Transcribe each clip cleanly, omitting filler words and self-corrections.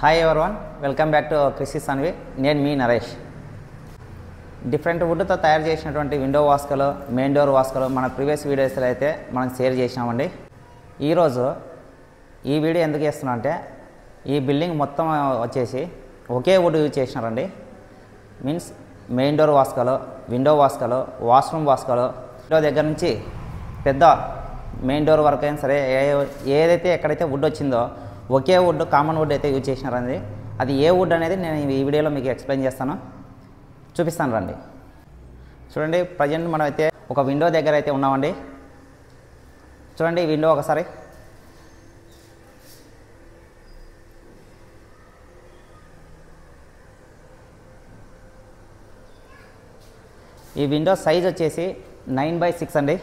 Hi everyone, welcome back to క్రిసి సన్వి. నేను మీ నరేష్. డిఫరెంట్ వుడ్తో తయారు చేసినటువంటి విండో వాస్కలు, మెయిన్ డోర్ వాస్కలు మన ప్రీవియస్ వీడియోస్లో అయితే మనం షేర్ చేసినామండి. ఈరోజు ఈ వీడియో ఎందుకు చేస్తున్నా అంటే, ఈ బిల్డింగ్ మొత్తం వచ్చేసి ఒకే వుడ్ యూజ్ చేసినారండి. మీన్స్ మెయిన్ డోర్ వాస్కలు, విండో వాస్కలు, వాష్రూమ్ వాస్కలు, విండో దగ్గర నుంచి పెద్ద మెయిన్ డోర్ వరకు అయినా సరే ఏదైతే ఎక్కడైతే వుడ్ వచ్చిందో ఒకే వుడ్, కామన్ వుడ్ అయితే యూజ్ చేసినారండి. అది ఏ వుడ్ అనేది నేను ఈ వీడియోలో మీకు ఎక్స్ప్లెయిన్ చేస్తాను, చూపిస్తాను రండి. చూడండి, ప్రజెంట్ మనం అయితే ఒక విండో దగ్గర అయితే ఉన్నామండి. చూడండి ఈ విండో ఒకసారి. ఈ విండో సైజ్ వచ్చేసి 9x6 అండి.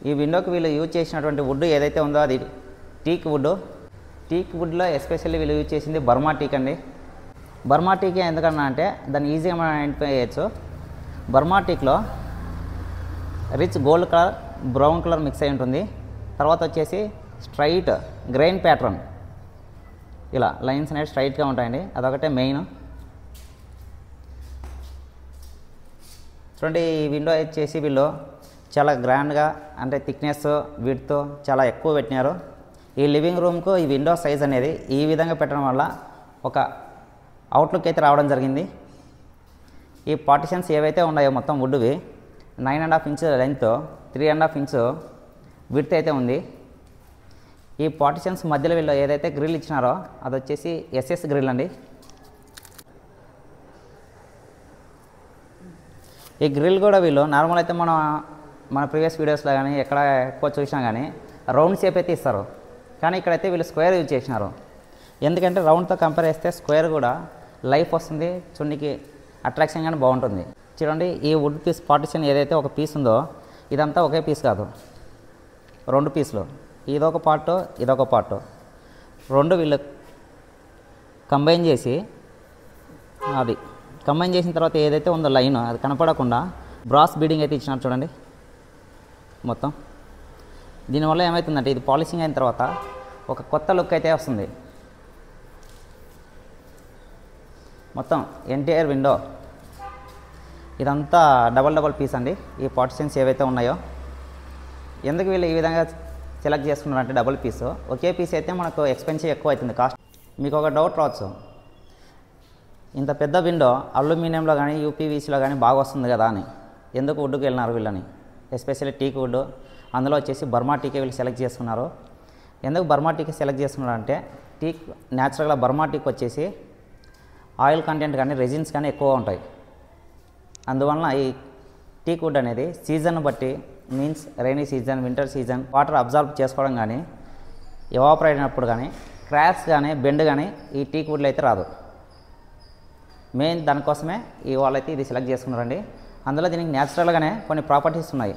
ఈ విండోకి వీళ్ళు యూజ్ చేసినటువంటి వుడ్ ఏదైతే ఉందో అది టీక్ వుడ్. టీక్ వుడ్లో ఎస్పెషల్లీ వీళ్ళు యూజ్ చేసింది బర్మా టీక్ అండి. బర్మా టీక్ ఎందుకన్నా అంటే దాన్ని ఈజీగా మనం ఐడెంటిఫై చేయొచ్చు. బర్మా టీక్లో rich gold colour, brown colour mix అయి ఉంటుంది. తర్వాత వచ్చేసి స్ట్రైట్ గ్రెయిన్ ప్యాటర్న్, ఇలా లైన్స్ అనేవి స్ట్రైట్గా ఉంటాయండి. అదొకటే మెయిన్. చూడండి, ఈ విండో వచ్చేసి వీళ్ళు చాలా గ్రాండ్గా, అంటే థిక్నెస్, విడ్త్ చాలా ఎక్కువ పెట్టినారు. ఈ లివింగ్ రూమ్కు ఈ విండో సైజ్ అనేది ఈ విధంగా పెట్టడం వల్ల ఒక అవుట్లుక్ అయితే రావడం జరిగింది. ఈ పార్టిషన్స్ ఏవైతే ఉన్నాయో మొత్తం వుడ్వి 9.5 ఇంచ్ లెంత్, 3.5 ఇంచ్ విడ్త్ అయితే ఉంది. ఈ పార్టిషన్స్ మధ్యలో వీళ్ళు ఏదైతే గ్రిల్ ఇచ్చినారో అది వచ్చేసి SS గ్రిల్ అండి. ఈ గ్రిల్ కూడా వీళ్ళు నార్మల్ అయితే మన ప్రీవియస్ వీడియోస్లో కానీ ఎక్కడ ఎక్కువ చూసినా కానీ రౌండ్ షేప్ అయితే ఇస్తారు. కానీ ఇక్కడైతే వీళ్ళు స్క్వేర్ యూజ్ చేసినారు. ఎందుకంటే రౌండ్తో కంపేర్ చేస్తే స్క్వేర్ కూడా లైఫ్ వస్తుంది, చున్నీకి అట్రాక్షన్గానే బాగుంటుంది. చూడండి, ఈ వుడ్ పీస్ పార్టిషన్ ఏదైతే ఒక పీస్ ఉందో ఇదంతా ఒకే పీస్ కాదు, 2 పీసులు. ఇదొక పార్ట్, ఇదొక పార్ట్, 2 వీళ్ళు కంబైన్ చేసి, అది కంబైన్ చేసిన తర్వాత ఏదైతే ఉందో లైన్ అది కనపడకుండా బ్రాస్ బీడింగ్ అయితే ఇచ్చినారు. చూడండి మొత్తం. దీనివల్ల ఏమవుతుందంటే ఇది పాలిషింగ్ అయిన తర్వాత ఒక కొత్త లుక్ అయితే వస్తుంది. మొత్తం ఎంటైర్ విండో ఇదంతా డబల్ పీస్ అండి. ఈ పార్టిషన్స్ ఏవైతే ఉన్నాయో ఎందుకు వీళ్ళు ఈ విధంగా సెలెక్ట్ చేసుకున్నారంటే డబుల్ పీసు. ఒకే పీస్ అయితే మనకు ఎక్స్పెన్సివ్ ఎక్కువ అవుతుంది కాస్ట్. మీకు ఒక డౌట్ రావచ్చు, ఇంత పెద్ద విండో అల్యూమినియంలో కానీ UPVCలో కానీ బాగా వస్తుంది కదా అని ఎందుకు వుడ్కి వెళ్ళినారు వీళ్ళని. ఎస్పెషల్లీ టీక్ వుడ్, అందులో వచ్చేసి బర్మా టీకే వీళ్ళు సెలెక్ట్ చేసుకున్నారు. ఎందుకు బర్మా టీకే సెలెక్ట్ చేసుకున్నారు అంటే, టీక్ న్యాచురల్గా బర్మా టీక్ వచ్చేసి ఆయిల్ కంటెంట్ కానీ రెజిన్స్ కానీ ఎక్కువ ఉంటాయి. అందువలన ఈ టీక్ వుడ్ అనేది సీజన్ బట్టి, means rainy season, winter season, water observe చేసుకోవడం కానీ, ఎవాపరేట్ అయినప్పుడు కానీ, క్రాక్స్ కానీ, బెండ్ కానీ ఈ టీక్ వుడ్లో అయితే రాదు. మెయిన్ దానికోసమే వాళ్ళైతే ఇది సెలెక్ట్ చేసుకున్నారండి. అందులో దీనికి న్యాచురల్గానే కొన్ని ప్రాపర్టీస్ ఉన్నాయి.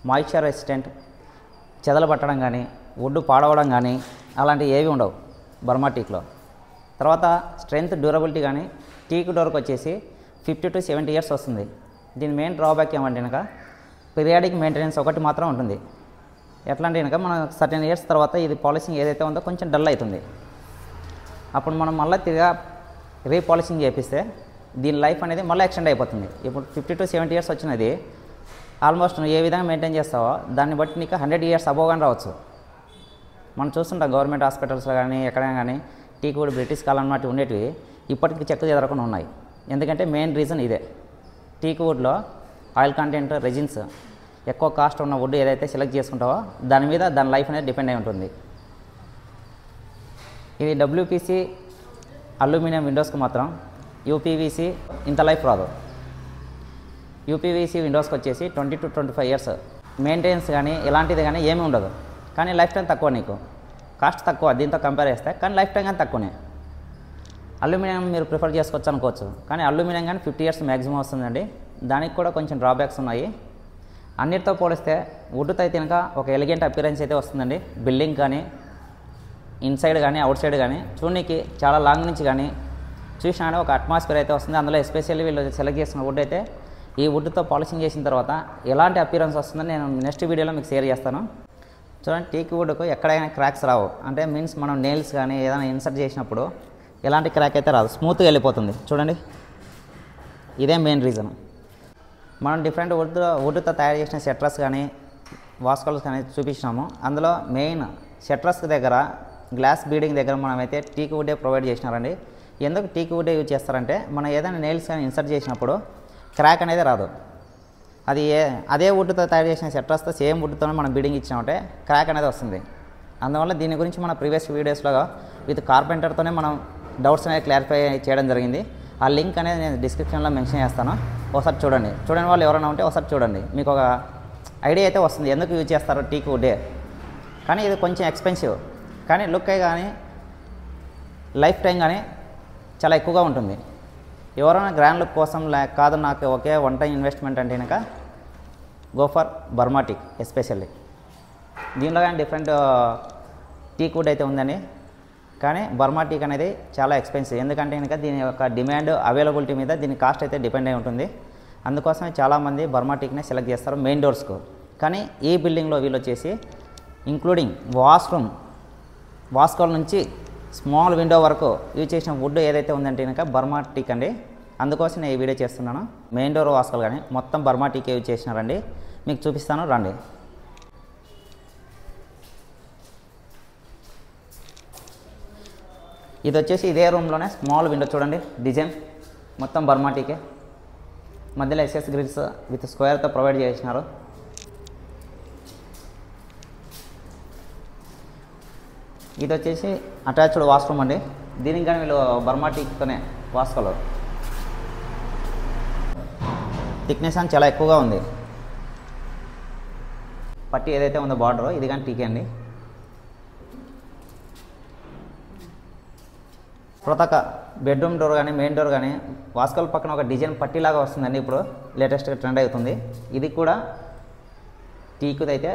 మాయిశ్చర్ రెసిస్టెంట్, చెదలు పట్టడం కానీ, వుడ్ పాడవడం కానీ అలాంటివి ఏవి ఉండవు బర్మా టీక్లో. తర్వాత స్ట్రెంగ్త్, డ్యూరబిలిటీ కానీ టీక్ డోర్కి వచ్చేసి 50 to 70 ఇయర్స్ వస్తుంది. దీని మెయిన్ డ్రాబ్యాక్ ఏమంటే కనుక పీరియాడిక్ మెయింటెనెన్స్ ఒకటి మాత్రం ఉంటుంది. ఎట్లా అంటే కనుక మనం సర్టెన్ ఇయర్స్ తర్వాత ఇది పాలిషింగ్ ఏదైతే ఉందో కొంచెం డల్ అవుతుంది. అప్పుడు మనం మళ్ళీ తిరిగా రీపాలిషింగ్ చేపిస్తే దీని లైఫ్ అనేది మళ్ళీ ఎక్స్టెండ్ అయిపోతుంది. ఇప్పుడు 50 to 70 ఇయర్స్ వచ్చినది ఆల్మోస్ట్ నువ్వు ఏ విధంగా మెయింటైన్ చేస్తావో దాన్ని బట్టి నీకు 100 ఇయర్స్ అబోవ్ కానీ రావచ్చు. మనం చూస్తుంటాం గవర్నమెంట్ హాస్పిటల్స్లో కానీ ఎక్కడైనా కానీ టీక్ వుడ్ బ్రిటిష్ కాలం నాటి ఉండేటివి ఇప్పటికీ చెక్కు చెదరకుండా ఉన్నాయి. ఎందుకంటే మెయిన్ రీజన్ ఇదే. టీక్ వుడ్లో ఆయిల్ కంటెంట్, రెజిన్స్ ఎక్కువ కాస్ట్ ఉన్న వుడ్ ఏదైతే సెలెక్ట్ చేసుకుంటావో దాని మీద దాని లైఫ్ అనేది డిపెండ్ అయి ఉంటుంది. ఇది WPC అల్యూమినియం విండోస్కి మాత్రం, UPVC ఇంత లైఫ్ రాదు. UPVC విండోస్కి వచ్చేసి 20 to 25 ఇయర్స్ మెయింటెనెన్స్ కానీ ఇలాంటిది కానీ ఏమీ ఉండదు. కానీ లైఫ్ టైం తక్కువ, నీకు కాస్ట్ తక్కువ దీంతో కంపేర్ చేస్తే, కానీ లైఫ్ టైం కానీ తక్కువనే. అల్యూమినియం మీరు ప్రిఫర్ చేసుకోవచ్చు అనుకోవచ్చు, కానీ అల్యూమినియం కానీ 50 ఇయర్స్ మ్యాక్సిమం వస్తుందండి. దానికి కూడా కొంచెం డ్రాబ్యాక్స్ ఉన్నాయి. అన్నిటితో పోలిస్తే వుడ్తో అయితే కనుక ఒక ఎలిగెంట్ అపిరెన్స్ అయితే వస్తుందండి. బిల్డింగ్ కానీ, ఇన్సైడ్ కానీ, అవుట్ సైడ్ కానీ చూడడానికి చాలా లాంగ్ నుంచి కానీ చూసినా ఒక అట్మాస్ఫియర్ అయితే వస్తుంది. అందులో ఎస్పెషల్లీ వీళ్ళు సెలెక్ట్ చేసిన వుడ్ అయితే ఈ వుడ్తో పాలిషింగ్ చేసిన తర్వాత ఎలాంటి అపిరెన్స్ వస్తుందని నేను నెక్స్ట్ వీడియోలో మీకు షేర్ చేస్తాను. చూడండి టీక్ వుడ్కు ఎక్కడైనా క్రాక్స్ రావు, అంటే మీన్స్ మనం నెయిల్స్ కానీ ఏదైనా ఇన్సర్ట్ చేసినప్పుడు ఎలాంటి క్రాక్ అయితే రాదు, స్మూత్గా వెళ్ళిపోతుంది. చూడండి ఇదే మెయిన్ రీజన్. మనం డిఫరెంట్ వుడ్తో తయారు చేసిన షట్రస్ కానీ వాస్కల్స్ కానీ చూపించినాము. అందులో మెయిన్ షట్రస్ దగ్గర గ్లాస్ బీడింగ్ దగ్గర మనమైతే టీక్ వుడ్డే ప్రొవైడ్ చేసినారండి. ఎందుకు టీక్ వుడ్డే యూజ్ చేస్తారంటే మనం ఏదైనా నెయిల్స్ కానీ ఇన్సర్ట్ చేసినప్పుడు క్రాక్ అనేది రాదు. అది అదే వుడ్తో తయారు చేసిన షట్రస్తో సేమ్ వుడ్తోనే మనం బీడింగ్ ఇచ్చినామంటే క్రాక్ అనేది వస్తుంది. అందువల్ల దీని గురించి మన ప్రీవియస్ వీడియోస్లో విత్ కార్పెంటర్తోనే మనం డౌట్స్ అనేది క్లారిఫై చేయడం జరిగింది. ఆ లింక్ అనేది నేను డిస్క్రిప్షన్లో మెన్షన్ చేస్తాను, ఒకసారి చూడండి. చూడని వాళ్ళు ఎవరైనా ఉంటే ఒకసారి చూడండి, మీకు ఒక ఐడియా అయితే వస్తుంది ఎందుకు యూజ్ చేస్తారు టీక్ వుడ్డే. కానీ ఇది కొంచెం ఎక్స్పెన్సివ్, కానీ లుక్ కానీ లైఫ్ టైం కానీ చాలా ఎక్కువగా ఉంటుంది. ఎవరైనా గ్రాండ్ లుక్ కోసం కాదు నాకు ఒకే వన్ టైం ఇన్వెస్ట్మెంట్ అంటే కనుక go for Burma teak especially. దీనిలో కానీ డిఫరెంట్ టీక్ వుడ్ అయితే ఉందని, కానీ బర్మా టీక్ అనేది చాలా ఎక్స్పెన్సివ్. ఎందుకంటే కనుక దీని యొక్క డిమాండ్ అవైలబిలిటీ మీద దీని కాస్ట్ అయితే డిపెండ్ అయి ఉంటుంది. అందుకోసమే చాలామంది బర్మా టీక్నే సెలెక్ట్ చేస్తారు మెయిన్ డోర్స్కు. కానీ ఈ బిల్డింగ్లో వీళ్ళు వచ్చేసి ఇంక్లూడింగ్ వాష్రూమ్, వాస్కోల్ నుంచి స్మాల్ విండో వరకు యూజ్ చేసిన వుడ్ ఏదైతే ఉందంటే కనుక బర్మా టీక్ అండి. అందుకోసం నేను ఈ వీడియో చేస్తున్నాను. మెయిన్ డోర్ వాస్కోల్ కానీ మొత్తం బర్మా టీక్ యూజ్ చేసినారండి. మీకు చూపిస్తాను రండి. ఇది వచ్చేసి ఇదే రూమ్లోనే స్మాల్ విండో చూడండి, డిజైన్ మొత్తం బర్మా టీకే. మధ్యలో ఎస్ఎస్ గ్రిల్స్ విత్ స్క్వేర్తో ప్రొవైడ్ చేసినారు. ఇది వచ్చేసి అటాచ్డ్ వాష్రూమ్ అండి. దీనికి కానీ వీళ్ళు బర్మా టీక్తోనే వాస్కోలో థిక్నెస్ అని చాలా ఎక్కువగా ఉంది. పట్టి ఏదైతే ఉందో బార్డర్ ఇది కానీ టీకే అండి. ప్రతి ఒక్క బెడ్రూమ్ డోర్ కానీ మెయిన్ డోర్ కానీ వాస్కల్ పక్కన ఒక డిజైన్ పట్టీలాగా వస్తుందండి. ఇప్పుడు లేటెస్ట్గా ట్రెండ్ అవుతుంది. ఇది కూడా టీకుది అయితే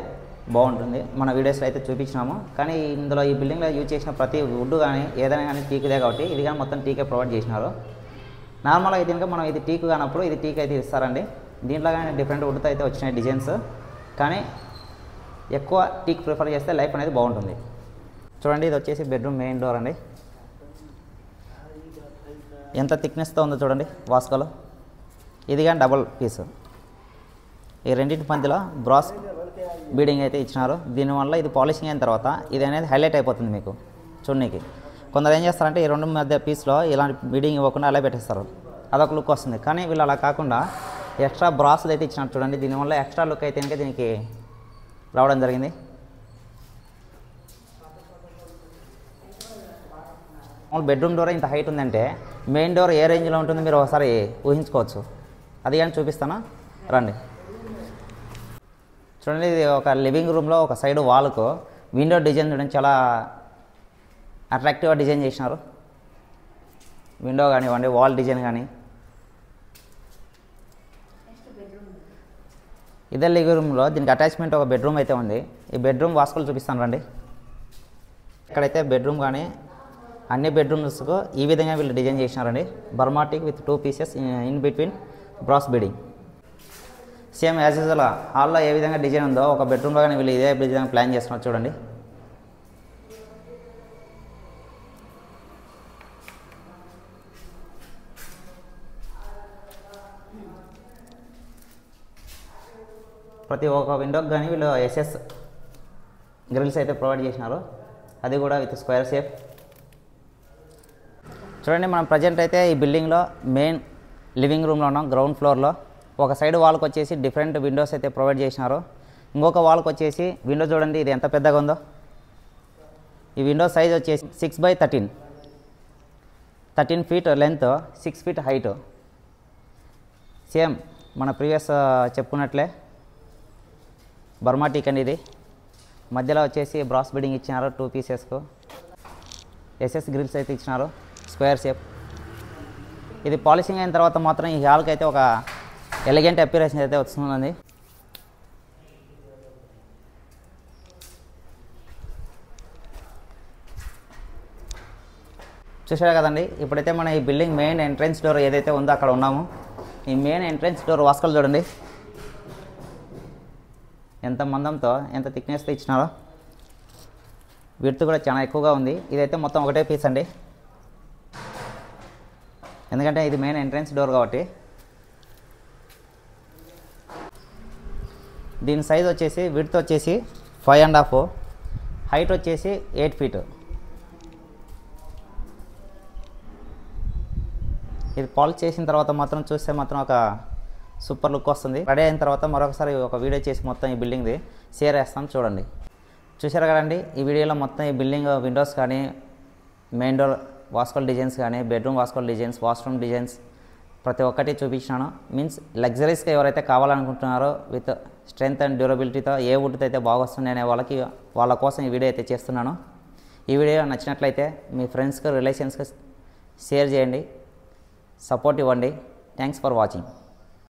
బాగుంటుంది. మన వీడియోస్లో అయితే చూపించినాము. కానీ ఇందులో ఈ బిల్డింగ్లో యూజ్ చేసిన ప్రతి వుడ్ కానీ ఏదైనా కానీ టీకుదే కాబట్టి ఇది కానీ మొత్తం టీకే ప్రొవైడ్ చేసినారు. నార్మల్గా అయితే ఇంకా మనం ఇది టీకు కానప్పుడు ఇది టీక్ అయితే ఇస్తారండి. దీంట్లో కానీ డిఫరెంట్ వుడ్తో అయితే వచ్చినాయి డిజైన్స్, కానీ ఎక్కువ టీక్ ప్రిఫర్ చేస్తే లైఫ్ అనేది బాగుంటుంది. చూడండి ఇది వచ్చేసి బెడ్రూమ్ మెయిన్ డోర్ అండి. ఎంత థిక్నెస్తో ఉందో చూడండి వాస్కోలో. ఇది కానీ డబుల్ పీస్. ఈ రెండింటి మధ్యలో బ్రాస్ బీడింగ్ అయితే ఇచ్చినారు. దీనివల్ల ఇది పాలిషింగ్ అయిన తర్వాత ఇది అనేది హైలైట్ అయిపోతుంది మీకు చూడడానికి. కొందరు ఏం చేస్తారంటే ఈ రెండు మధ్య పీస్లో ఇలాంటి బీడింగ్ ఇవ్వకుండా అలా పెట్టేస్తారు, అదొక లుక్ వస్తుంది. కానీ వీళ్ళు అలా కాకుండా ఎక్స్ట్రా బ్రాస్ అయితే ఇచ్చినట్టు చూడండి. దీనివల్ల ఎక్స్ట్రా లుక్ అయితే కనుక దీనికి రావడం జరిగింది. బెడ్రూమ్ డోర్ ఇంత హైట్ ఉందంటే మెయిన్ డోర్ ఏ రేంజ్లో ఉంటుందో మీరు ఒకసారి ఊహించుకోవచ్చు. అది కానీ చూపిస్తాను రండి. చూడండి ఇది ఒక లివింగ్ రూమ్లో ఒక సైడ్ వాల్కు విండో డిజైన్ చూడండి, చాలా అట్రాక్టివ్గా డిజైన్ చేసినారు. విండో కానివ్వండి, వాల్ డిజైన్ కానీ. ఇదే లివింగ్ రూమ్లో దీనికి అటాచ్మెంట్ ఒక బెడ్రూమ్ అయితే ఉంది. ఈ బెడ్రూమ్ వాస్కులు చూపిస్తాను రండి. ఇక్కడైతే బెడ్రూమ్ కానీ అన్ని బెడ్రూమ్స్కు ఈ విధంగా వీళ్ళు డిజైన్ చేసినారండి. Burma teak with 2 pieces in between brass beading. Same as usual హాల్లో ఏ విధంగా డిజైన్ ఉందో ఒక బెడ్రూమ్లో కానీ వీళ్ళు ఇదే డిజైన్ ప్లాన్ చేస్తున్నారు చూడండి. ప్రతి ఒక్క విండోకి కానీ వీళ్ళు ఎస్ఎస్ గ్రిల్స్ అయితే ప్రొవైడ్ చేసినారు. అది కూడా విత్ స్క్వేర్ షేప్. చూడండి మనం ప్రజెంట్ అయితే ఈ బిల్డింగ్లో మెయిన్ లివింగ్ రూమ్లో ఉన్నాం. గ్రౌండ్ ఫ్లోర్లో ఒక సైడ్ వాల్కి వచ్చేసి డిఫరెంట్ విండోస్ అయితే ప్రొవైడ్ చేసినారు. ఇంకొక వాల్కి వచ్చేసి విండో చూడండి ఇది ఎంత పెద్దగా ఉందో. ఈ విండో సైజ్ వచ్చేసి 6x13, 13 feet length, 6 feet height. Same మన ప్రీవియస్ చెప్పుకున్నట్లే బర్మా టీక్ అండి. ఇది మధ్యలో వచ్చేసి బ్రాస్ బీడింగ్ ఇచ్చినారు 2 పీసెస్కు. ఎస్ఎస్ గ్రిల్స్ అయితే ఇచ్చినారు స్క్వేర్ షేప్. ఇది పాలిషింగ్ అయిన తర్వాత మాత్రం ఈ హాల్కి అయితే ఒక ఎలిగెంట్ అపియరెన్స్ అయితే వస్తుందండి. చూసారు కదండి. ఇప్పుడైతే మన ఈ బిల్డింగ్ మెయిన్ ఎంట్రన్స్ డోర్ ఏదైతే ఉందో అక్కడ ఉన్నాము. ఈ మెయిన్ ఎంట్రన్స్ డోర్ వాస్కలు చూడండి ఎంత మందంతో ఎంత థిక్నెస్తో ఇచ్చినారో. విడ్త్ కూడా చాలా ఎక్కువగా ఉంది. ఇదైతే మొత్తం ఒకటే పీస్ అండి, ఎందుకంటే ఇది మెయిన్ ఎంట్రన్స్ డోర్ కాబట్టి. దీని సైజ్ వచ్చేసి విడ్త్ వచ్చేసి 5.5, హైట్ వచ్చేసి 8 feet. ఇది పాలిష్ చేసిన తర్వాత మాత్రం చూస్తే మాత్రం ఒక సూపర్ లుక్ వస్తుంది. రెడీ అయిన తర్వాత మరొకసారి ఒక వీడియో చేసి మొత్తం ఈ బిల్డింగ్ది షేర్ చేస్తాం చూడండి. చూసారు కదండి, ఈ వీడియోలో మొత్తం ఈ బిల్డింగ్ విండోస్ కానీ, మెయిన్ డోర్ వాస్కోల్ డిజైన్స్ కానీ, బెడ్రూమ్ వాస్కోల్ డిజైన్స్, వాష్రూమ్ డిజైన్స్ ప్రతి ఒక్కటి చూపించినాను. మీన్స్ లగ్జరీస్గా ఎవరైతే కావాలనుకుంటున్నారో విత్ స్ట్రెంగ్త్ అండ్ డ్యూరబిలిటీతో ఏ వుడ్తో అయితే బాగా వస్తుంది అనే వాళ్ళ కోసం ఈ వీడియో అయితే చేస్తున్నాను. ఈ వీడియో నచ్చినట్లయితే మీ ఫ్రెండ్స్కి, రిలేషన్స్కి షేర్ చేయండి, సపోర్ట్ ఇవ్వండి. Thanks for watching.